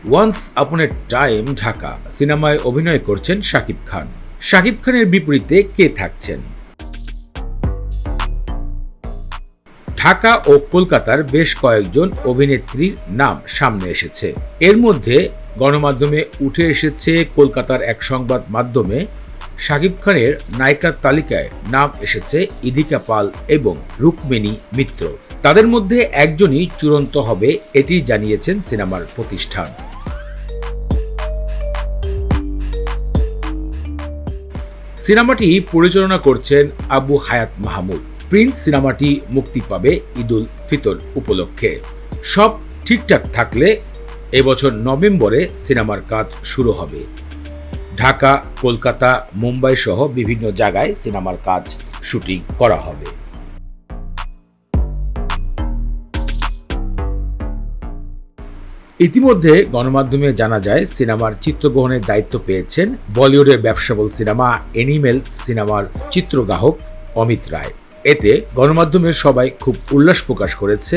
Once upon এ time Dhaka সিনেমায় অভিনয় করছেন শাকিব খান। শাকিব খানের বিপরীতে কে থাকছেন? ঢাকা ও কলকাতার বেশ কয়েকজন অভিনেত্রীর নাম সামনে এসেছে। এর মধ্যে গণমাধ্যমে উঠে এসেছে কলকাতার এক সংবাদ মাধ্যমে শাকিব খানের নায়িকার তালিকায় নাম এসেছে ইদিকা পাল এবং রুকমিনী মিত্র। তাদের মধ্যে একজনই চূড়ান্ত হবে, এটি জানিয়েছেন সিনেমার প্রতিষ্ঠান। সিনেমাটি পরিচালনা করছেন আবু হায়াত মাহমুদ। প্রিন্স সিনেমাটি মুক্তি পাবে ঈদুল ফিতর উপলক্ষে। সব ঠিকঠাক থাকলে এবছর নভেম্বরে সিনেমার কাজ শুরু হবে। ঢাকা, কলকাতা, মুম্বাই সহ বিভিন্ন জায়গায় সিনেমার কাজ শুটিং করা হবে। ইতিমধ্যে গণমাধ্যমে জানা যায় সিনেমার চিত্রগ্রহণের দায়িত্ব পেয়েছেন বলিউডের ব্যবসাবল সিনেমা এনিমেল সিনেমার চিত্রগ্রাহক অমিত রায়। এতে গণমাধ্যমের সবাই খুব উল্লাস প্রকাশ করেছে।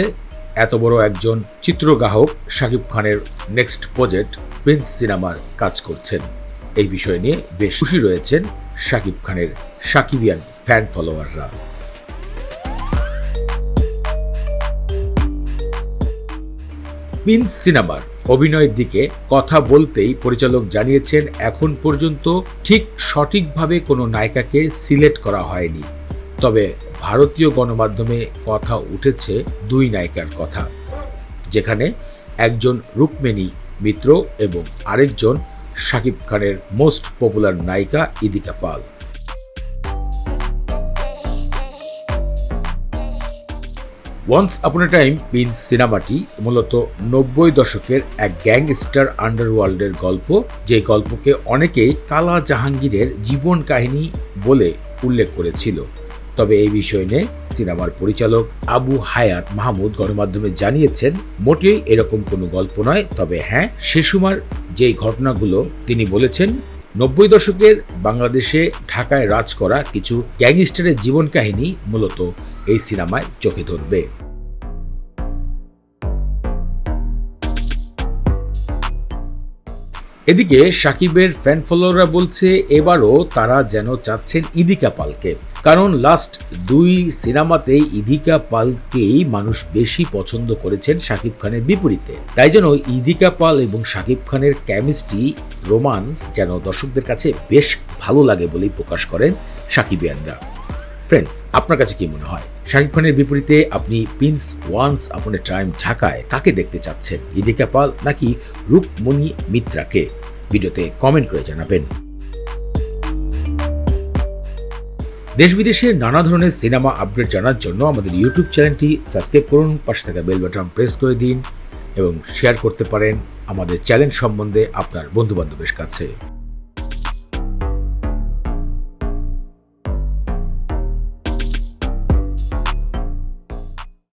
এত বড় একজন চিত্রগ্রাহক শাকিব খানের নেক্সট প্রজেক্ট প্রিন্স সিনেমার কাজ করছেন। এই বিষয় নিয়ে বেশ খুশি রয়েছেন শাকিব খানের শাকিবিয়ান ফ্যান ফলোয়াররা। প্রিন্স সিনেমার অভিনয়ের দিকে কথা বলতেই পরিচালক জানিয়েছেন এখন পর্যন্ত ঠিক সঠিকভাবে কোনো নায়িকাকে সিলেক্ট করা হয়নি, তবে ভারতীয় গণমাধ্যমে কথা উঠেছে দুই নায়িকার কথা, যেখানে একজন রুকমিনী মিত্র এবং আরেকজন শাকিব খানের মোস্ট পপুলার নায়িকা ইদিকা পাল। ওয়ান্স আপন এ টাইম প্রিন্স সিনেমাটি মূলত ৯০ দশকের এক গ্যাংস্টার আন্ডারওয়ার্ল্ডের গল্প, যে গল্পকে অনেকেই কালা জাহাঙ্গীরের জীবন কাহিনী বলে উল্লেখ করেছিল। তবে এই বিষয় নিয়ে সিনেমার পরিচালক আবু হায়াত মাহমুদ গণমাধ্যমে জানিয়েছেন মোটেই এরকম কোনো গল্প নয়, তবে হ্যাঁ সে সময়ের যেই ঘটনাগুলো তিনি বলেছেন ৯০ দশকের বাংলাদেশে ঢাকায় রাজ করা কিছু গ্যাংস্টারের জীবন কাহিনী মূলত এই সিনেমায় চোখে ধরবে। এদিকে শাকিবের ফ্যান ফলোয়াররা বলছে এবারও তারা যেন চাচ্ছেন ইদিকা পালকে, কারণ লাস্ট দুই সিনেমাতেই ইদিকা পালকেই মানুষ বেশি পছন্দ করেছেন শাকিব খানের বিপরীতে। তাই যেন ইদিকা পাল এবং শাকিব খানের কেমিস্ট্রি, রোমান্স যেন দর্শকদের কাছে বেশ ভালো লাগে বলেই প্রকাশ করেন শাকিবিয়ানরা। ফ্রেন্ডস, আপনার কাছে কি মনে হয় শাকিব খানের বিপরীতে আপনি প্রিন্স ওয়ান্স আপন এ টাইম ঢাকায় কাকে দেখতে চাচ্ছেন, ইদিকা পাল নাকি রুকমিনী মিত্রাকে? ভিডিওতে কমেন্ট করে জানাবেন। দেশ বিদেশের নানা ধরনের সিনেমা আপডেট জানার জন্য আমাদের ইউটিউব চ্যানেলটি সাবস্ক্রাইব করুন, পাশে থাকা বেল বাটন প্রেস করে দিন এবং শেয়ার করতে পারেন আমাদের চ্যানেল সম্বন্ধে আপনার বন্ধু বান্ধবের কাছে।